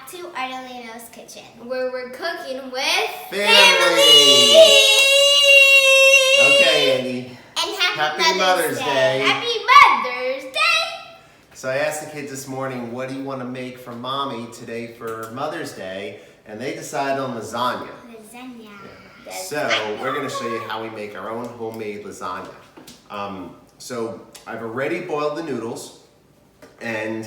back to Ardolino's kitchen, where we're cooking with family. Okay, Andy. And Happy Mother's Day. Happy Mother's Day. So I asked the kids this morning, what do you want to make for Mommy today for Mother's Day? And they decided on lasagna. Lasagna. Yeah. So we're going to show you how we make our own homemade lasagna. So I've already boiled the noodles, and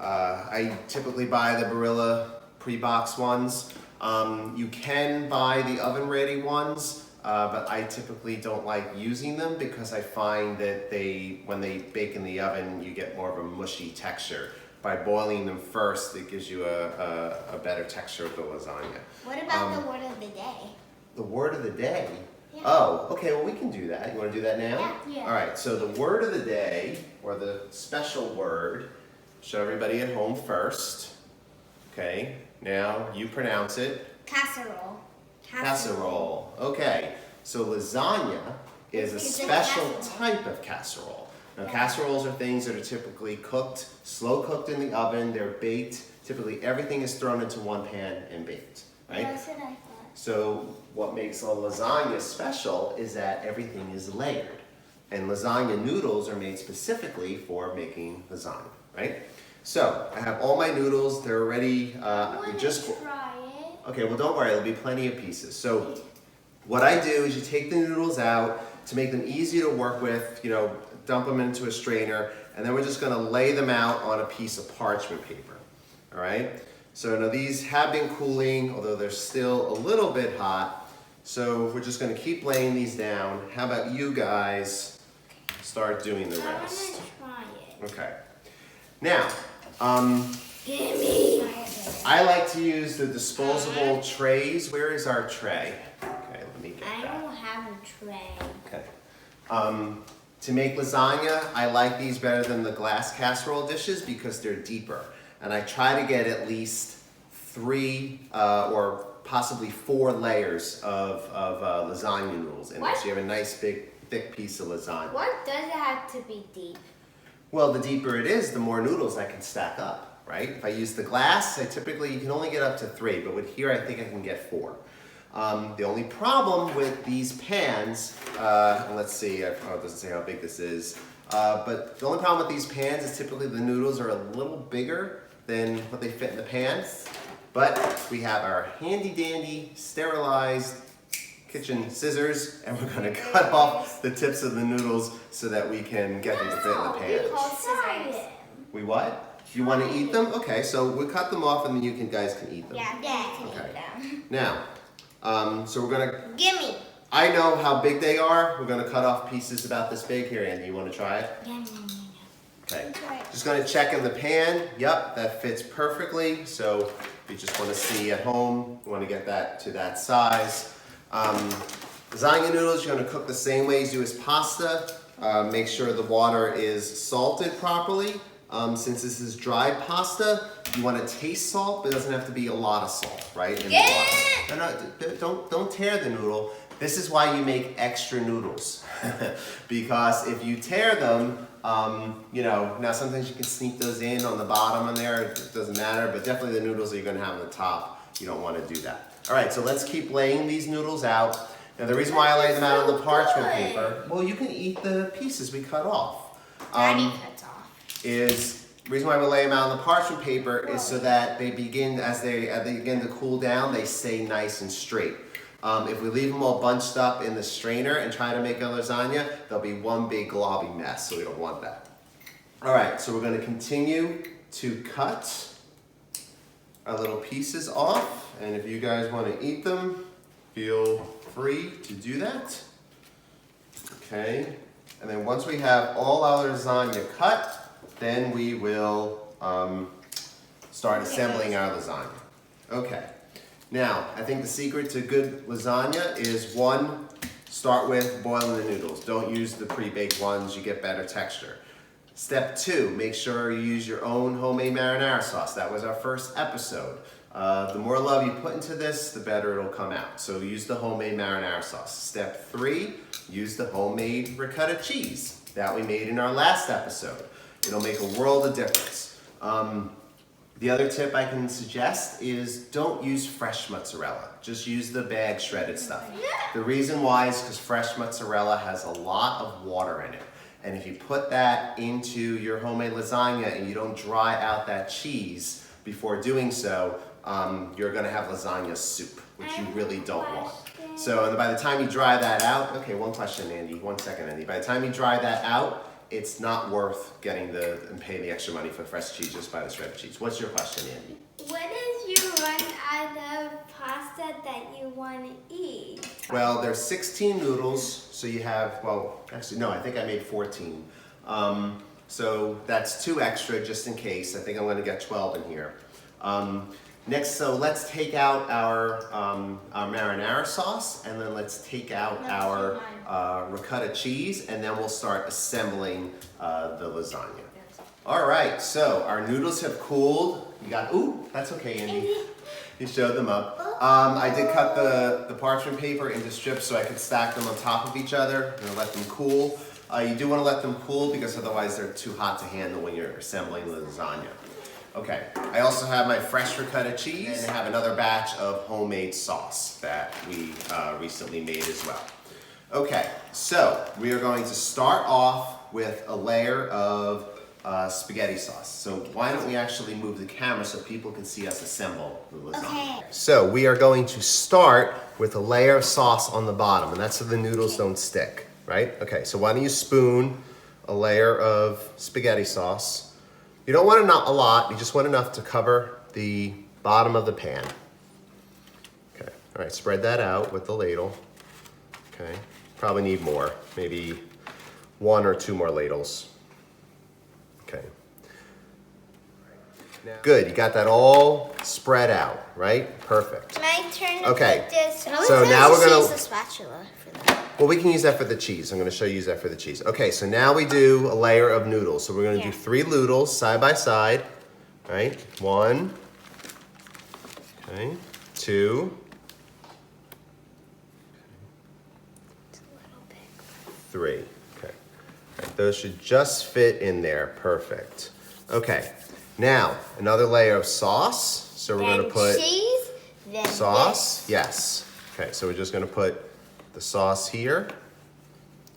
I typically buy the Barilla pre-box ones. You can buy the oven-ready ones, but I typically don't like using them because I find that when they bake in the oven, you get more of a mushy texture. By boiling them first, it gives you a better texture of the lasagna. What about the word of the day? The word of the day? Yeah. Oh, okay, well we can do that. You want to do that now? Yeah. All right, so the word of the day, or the special word, show everybody at home first. Okay, now you pronounce it. Casserole. Casserole. Okay, so lasagna is a special type of casserole. Now casseroles are things that are typically cooked, slow cooked in the oven, they're baked. Typically everything is thrown into one pan and baked, right? That's what I thought. So what makes a lasagna special is that everything is layered. And lasagna noodles are made specifically for making lasagna, right? So I have all my noodles, they're already, Try it. Okay, well don't worry, there'll be plenty of pieces. So what I do is you take the noodles out to make them easy to work with, dump them into a strainer, and then we're just gonna lay them out on a piece of parchment paper, all right? So now these have been cooling, although they're still a little bit hot. So we're just gonna keep laying these down. How about you guys start doing the rest? I wanna try it. Okay. Now, Gimme. I like to use the disposable trays. Where is our tray? Okay, let me get I that. don't have a tray. Okay. To make lasagna, I like these better than the glass casserole dishes because they're deeper. And I try to get at least 3 or possibly 4 layers of lasagna noodles in there. So you have a nice big thick piece of lasagna. What does it have to be deep? Well, the deeper it is, the more noodles I can stack up, right? If I use the glass, you can only get up to 3, but with here I think I can get 4. The only problem with these pans, let's see, it doesn't say how big this is, but the only problem with these pans is typically the noodles are a little bigger than what they fit in the pans. But we have our handy dandy sterilized kitchen scissors, and we're going to cut off the tips of the noodles so that we can get them to fit in the pan. We what? You want to eat them? Okay, so we'll cut them off and then you guys can eat them. Yeah, you can eat them. Now, so we're going to... Gimme. I know how big they are. We're going to cut off pieces about this big. Here, Andy, you want to try it? Yeah. Okay. Just going to check in the pan. Yep, that fits perfectly. So if you just want to see at home, you want to get that to that size. Lasagna noodles, you're going to cook the same way as you do as pasta. Make sure the water is salted properly. Since this is dry pasta, you want to taste salt, but it doesn't have to be a lot of salt, right? In the water. No, don't tear the noodle. This is why you make extra noodles. Because if you tear them, now sometimes you can sneak those in on the bottom in there, it doesn't matter, but definitely the noodles that you're gonna have on the top, you don't wanna do that. All right, so let's keep laying these noodles out. Now the reason why I lay them out on the parchment paper, well, you can eat the pieces we cut off. Daddy cuts off. The reason why we lay them out on the parchment paper is so that they begin, as they begin to cool down, they stay nice and straight. If we leave them all bunched up in the strainer and try to make a lasagna, there'll be one big globby mess, so we don't want that. All right, so we're going to continue to cut our little pieces off, and if you guys want to eat them, feel free to do that. Okay, and then once we have all our lasagna cut, then we will start assembling our lasagna. Okay. Now, I think the secret to good lasagna is 1, start with boiling the noodles. Don't use the pre-baked ones, you get better texture. Step 2, make sure you use your own homemade marinara sauce. That was our first episode. The more love you put into this, the better it'll come out. So use the homemade marinara sauce. Step 3, use the homemade ricotta cheese that we made in our last episode. It'll make a world of difference. The other tip I can suggest is don't use fresh mozzarella. Just use the bag shredded stuff. The reason why is because fresh mozzarella has a lot of water in it. And if you put that into your homemade lasagna and you don't dry out that cheese before doing so, you're gonna have lasagna soup, which you really don't want. So by the time you dry that out, okay, one question, Andy. 1 second, Andy. By the time you dry that out, it's not worth getting and paying the extra money for fresh cheese. Just buy the shredded cheese. What's your question, Andy? What if you run out of pasta that you want to eat? Well, there's 16 noodles, so you have, well, actually, no, I think I made 14. So that's 2 extra just in case. I think I'm gonna get 12 in here. Next, so let's take out our marinara sauce, and then let's take out our ricotta cheese, and then we'll start assembling the lasagna. All right, so our noodles have cooled. You got, ooh, that's okay, Andy. You showed them up. I did cut the parchment paper into strips so I could stack them on top of each other and let them cool. You do want to let them cool because otherwise they're too hot to handle when you're assembling the lasagna. Okay, I also have my fresh ricotta cheese, and I have another batch of homemade sauce that we recently made as well. Okay, so we are going to start off with a layer of spaghetti sauce. So why don't we actually move the camera so people can see us assemble the lasagna. Okay. So we are going to start with a layer of sauce on the bottom, and that's so the noodles don't stick, right? Okay, so why don't you spoon a layer of spaghetti sauce. You don't want a lot, you just want enough to cover the bottom of the pan. Okay, all right, spread that out with the ladle. Okay, probably need more, maybe 1 or 2 more ladles. Okay. Good, you got that all spread out, right? Perfect. My turn to Okay, put this. so now we're gonna use a spatula for that. Well, we can use that for the cheese. I'm going to show you use that for the cheese. Okay, so now we do a layer of noodles. So we're going to do 3 noodles side by side, right? 1, okay, 2, It's a little big. 3. Okay, all right, those should just fit in there. Perfect. Okay, now another layer of sauce. So we're going to put cheese, then sauce. this. Yes. Okay, so we're just going to put the sauce here.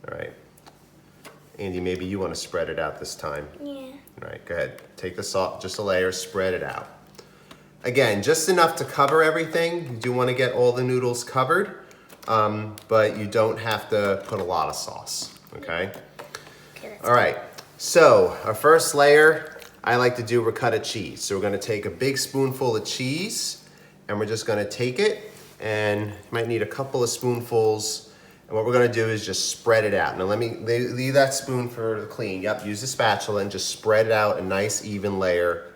All right. Andy, maybe you want to spread it out this time. Yeah. All right, go ahead. Take the sauce, just a layer, spread it out. Again, just enough to cover everything. You do want to get all the noodles covered, but you don't have to put a lot of sauce, okay? All right, so our first layer, I like to do ricotta cheese. So we're going to take a big spoonful of cheese, and we're just going to take it, and you might need a couple of spoonfuls. And what we're gonna do is just spread it out. Now let me leave that spoon for the clean. Yep, use the spatula and just spread out a nice even layer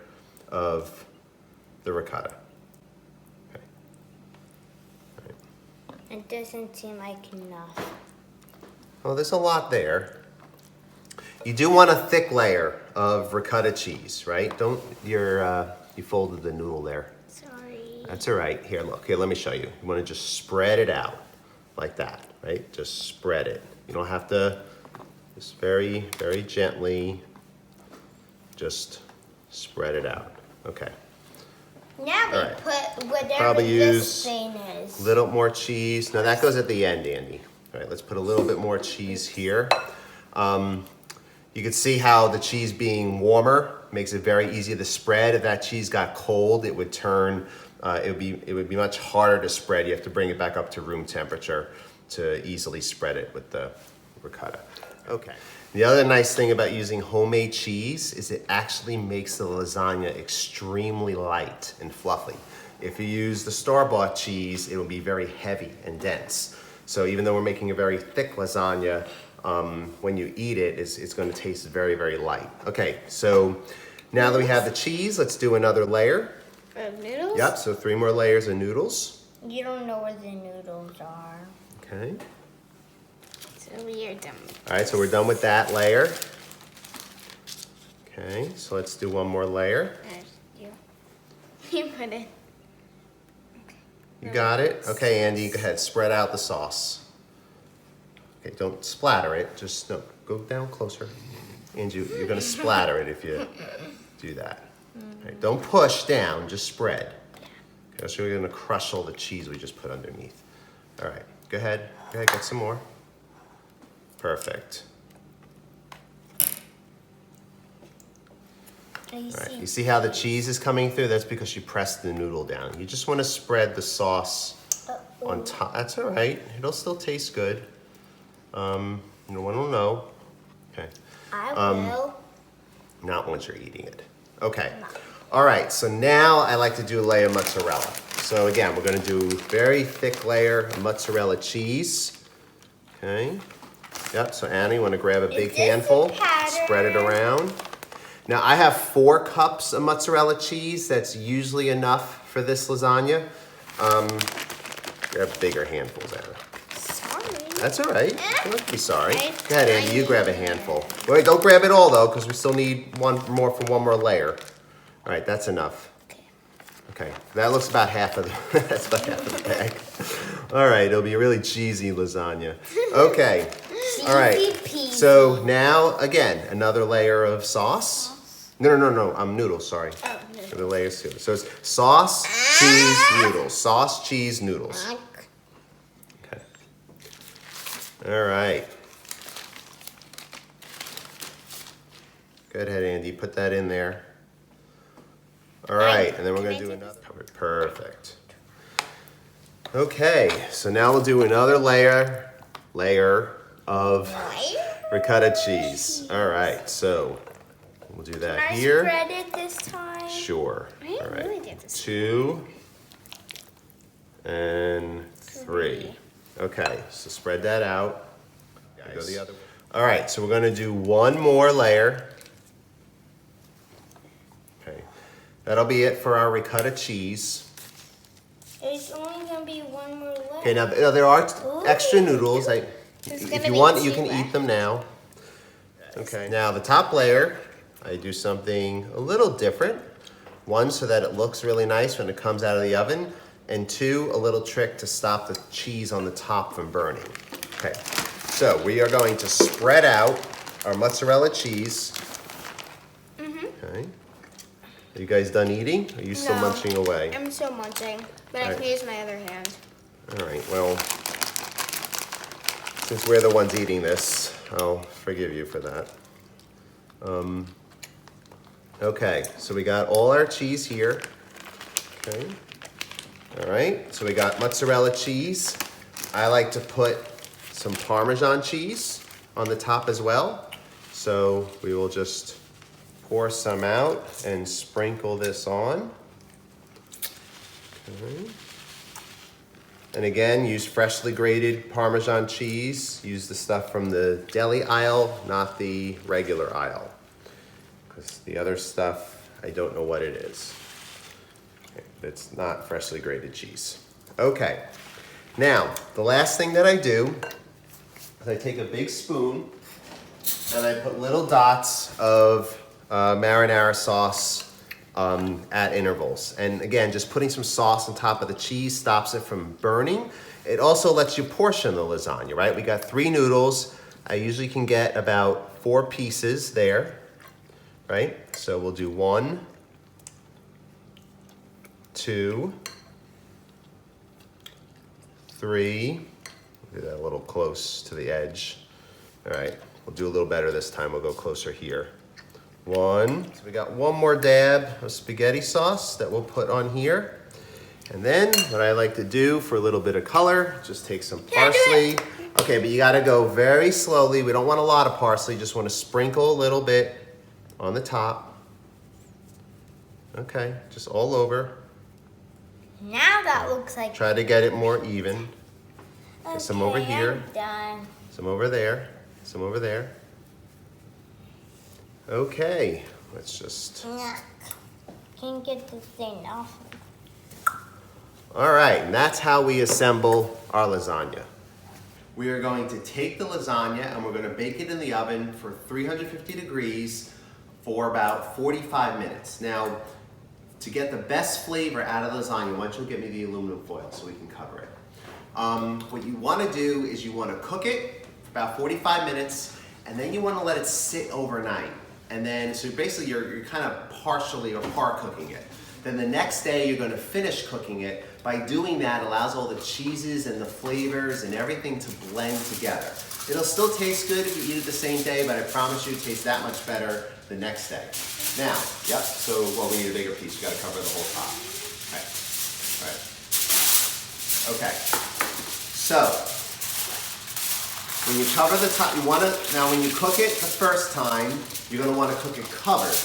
of the ricotta. Okay. All right. It doesn't seem like enough. Well, there's a lot there. You do want a thick layer of ricotta cheese, right? You folded the noodle there. Sorry. That's all right. Here, look. Here, let me show you. You want to just spread it out like that, right? Just spread it. You don't have to, just very, very gently, just spread it out. Okay. Now we All right. put whatever Probably this use thing is. a little more cheese. No, that goes at the end, Andy. All right, let's put a little bit more cheese here. You can see how the cheese being warmer makes it very easy to spread. If that cheese got cold, it would turn, it would be much harder to spread. You have to bring it back up to room temperature to easily spread it with the ricotta. Okay. The other nice thing about using homemade cheese is it actually makes the lasagna extremely light and fluffy. If you use the store-bought cheese, it will be very heavy and dense. So even though we're making a very thick lasagna, when you eat it, it's going to taste very, very light. Okay, so now that we have the cheese, let's do another layer. Of noodles? Yep, so 3 more layers of noodles. You don't know where the noodles are. Okay. So we are done. All right, so we're done with that layer. Okay, so let's do one more layer. You put it. You got it? Okay, Andy, go ahead, spread out the sauce. Okay, don't splatter it, just no, go down closer. Andy, you're gonna splatter it if you do that. Okay, don't push down, just spread. Okay, so we're gonna crush all the cheese we just put underneath. All right, go ahead, get some more. Perfect. All right, you see how the cheese is coming through? That's because you pressed the noodle down. You just want to spread the sauce on top. That's all right. It'll still taste good. No one will know. Okay. I will. Not once you're eating it. Okay. All right, so now I like to do a layer of mozzarella. So again, we're gonna do a very thick layer of mozzarella cheese. Okay. Yep, so Anna, you wanna grab a big handful, spread it around. Now I have 4 cups of mozzarella cheese. That's usually enough for this lasagna. Grab bigger handfuls, Anna. Sorry. That's all right. Don't be sorry. Go ahead, Andy. You grab a handful. Wait, don't grab it all though, because we still need one more for one more layer. All right, that's enough. Okay, that looks about half of the. That's about half of the bag. All right, it'll be a really cheesy lasagna. Okay. All right. So now again, another layer of sauce. No. Noodles. Sorry. Oh, The layers too. So it's sauce, cheese, noodles. Sauce, cheese, noodles. Okay. All right. Go ahead, Andy. Put that in there. All right, and then we're gonna do another. Perfect. Okay, so now we'll do another layer of ricotta cheese. All right, so we'll do that Can here. I spread it this time? Sure. I All right. really did this 2 and 3. Okay, so spread that out. Go the other way. All right, so we're gonna do one more layer. Okay, that'll be it for our ricotta cheese. It's only gonna be one more layer. Okay, now there are extra noodles. If you want, you can eat them now. Okay, now the top layer, I do something a little different. 1, so that it looks really nice when it comes out of the oven. And 2, a little trick to stop the cheese on the top from burning. Okay, so we are going to spread out our mozzarella cheese. Okay. Are you guys done eating? Or are you still munching away? I'm still munching, but I can use my other hand. All right, well, since we're the ones eating this, I'll forgive you for that. Okay, so we got all our cheese here. Okay. All right, so we got mozzarella cheese. I like to put some Parmesan cheese on the top as well. So we will just pour some out and sprinkle this on. Okay. And again, use freshly grated Parmesan cheese. Use the stuff from the deli aisle, not the regular aisle. Because the other stuff, I don't know what it is. Okay, it's not freshly grated cheese. Okay, now the last thing that I do is I take a big spoon and I put little dots of marinara sauce at intervals. And again, just putting some sauce on top of the cheese stops it from burning. It also lets you portion the lasagna, right? We got 3 noodles. I usually can get about 4 pieces there, right? So we'll do 1, 2, 3. Do that a little close to the edge. All right, we'll do a little better this time. We'll go closer here. 1. So we got 1 more dab of spaghetti sauce that we'll put on here. And then what I like to do for a little bit of color, just take some parsley. Okay, but you gotta go very slowly. We don't want a lot of parsley, just wanna sprinkle a little bit on the top. Okay, just all over. Now that looks like. Try to get it more even. Okay, Get some over here. I'm done. Some over there. Some over there. Okay, let's just. Can't get this thing off. All right, and that's how we assemble our lasagna. We are going to take the lasagna and we're going to bake it in the oven for 350 degrees for about 45 minutes. Now, to get the best flavor out of the lasagna, why don't you get me the aluminum foil so we can cover it. What you want to do is you want to cook it for about 45 minutes and then you want to let it sit overnight. And then, so basically you're kind of partially or par cooking it. Then the next day you're going to finish cooking it. By doing that, allows all the cheeses and the flavors and everything to blend together. It'll still taste good if you eat it the same day, but I promise you it tastes that much better the next day. Now, yep, so, well, we need a bigger piece. You got to cover the whole top. All right. Okay. So, when you cover the top, you want to, now when you cook it the first time, you're going to want to cook it covered.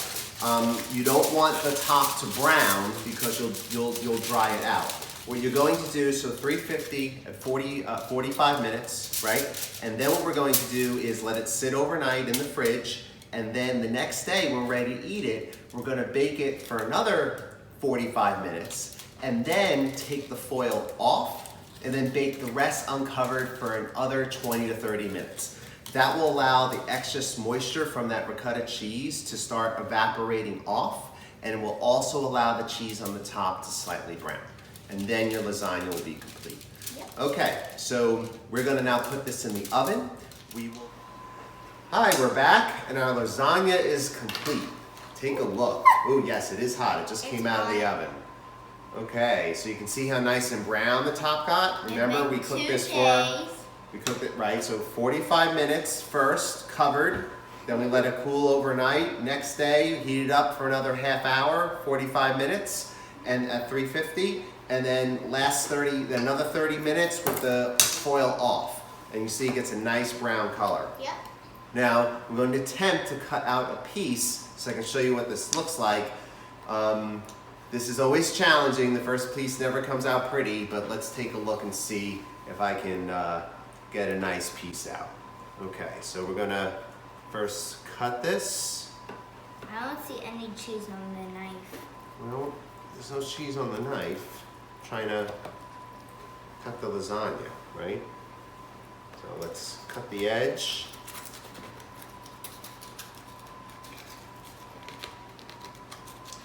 You don't want the top to brown because you'll dry it out. What you're going to do, so 350 at 45 minutes, right? And then what we're going to do is let it sit overnight in the fridge, and then the next day when we're ready to eat it, we're going to bake it for another 45 minutes, and then take the foil off, and then bake the rest uncovered for another 20 to 30 minutes. That will allow the excess moisture from that ricotta cheese to start evaporating off, and it will also allow the cheese on the top to slightly brown. And then your lasagna will be complete. Yep. Okay, so we're gonna now put this in the oven. Hi, we're back, and our lasagna is complete. Take a look. Oh yes, it is hot. It just came out of the oven. Okay, so you can see how nice and brown the top got. Remember, we cooked this for, we cooked it, right, so 45 minutes first, covered. Then we let it cool overnight. Next day, you heat it up for another half hour, 45 minutes, and at 350. And then another 30 minutes with the foil off. And you see it gets a nice brown color. Yep. Now, I'm going to attempt to cut out a piece so I can show you what this looks like. This is always challenging. The first piece never comes out pretty, but let's take a look and see if I can get a nice piece out. Okay, so we're gonna first cut this. I don't see any cheese on the knife. Well, there's no cheese on the knife. I'm trying to cut the lasagna, right? So let's cut the edge.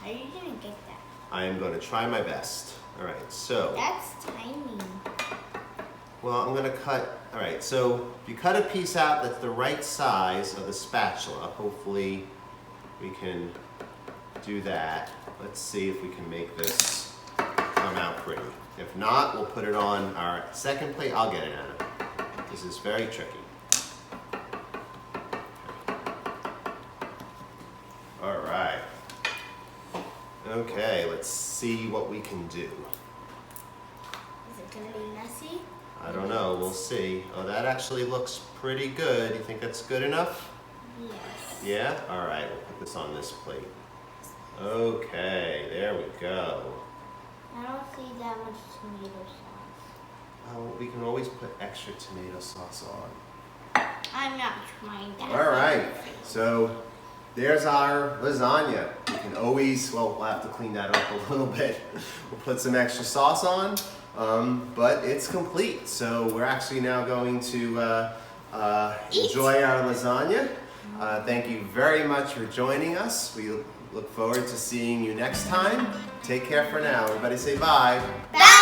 How are you gonna get that? I am going to try my best. All right, so. That's tiny. Well, I'm gonna cut, all right, so if you cut a piece out that's the right size of the spatula, hopefully we can do that. Let's see if we can make this come out pretty. If not, we'll put it on our second plate. I'll get it, Anna. This is very tricky. All right. Okay, let's see what we can do. Is it gonna be messy? I don't know, we'll see. Oh, that actually looks pretty good. You think that's good enough? Yes. Yeah? All right, we'll put this on this plate. Okay, there we go. I don't see that much tomato sauce. Oh, we can always put extra tomato sauce on. I'm not trying that. All right, so there's our lasagna. You can always, well, we'll have to clean that up a little bit. We'll put some extra sauce on. But it's complete. So we're actually now going to enjoy our lasagna. Thank you very much for joining us. We look forward to seeing you next time. Take care for now. Everybody say bye. Bye.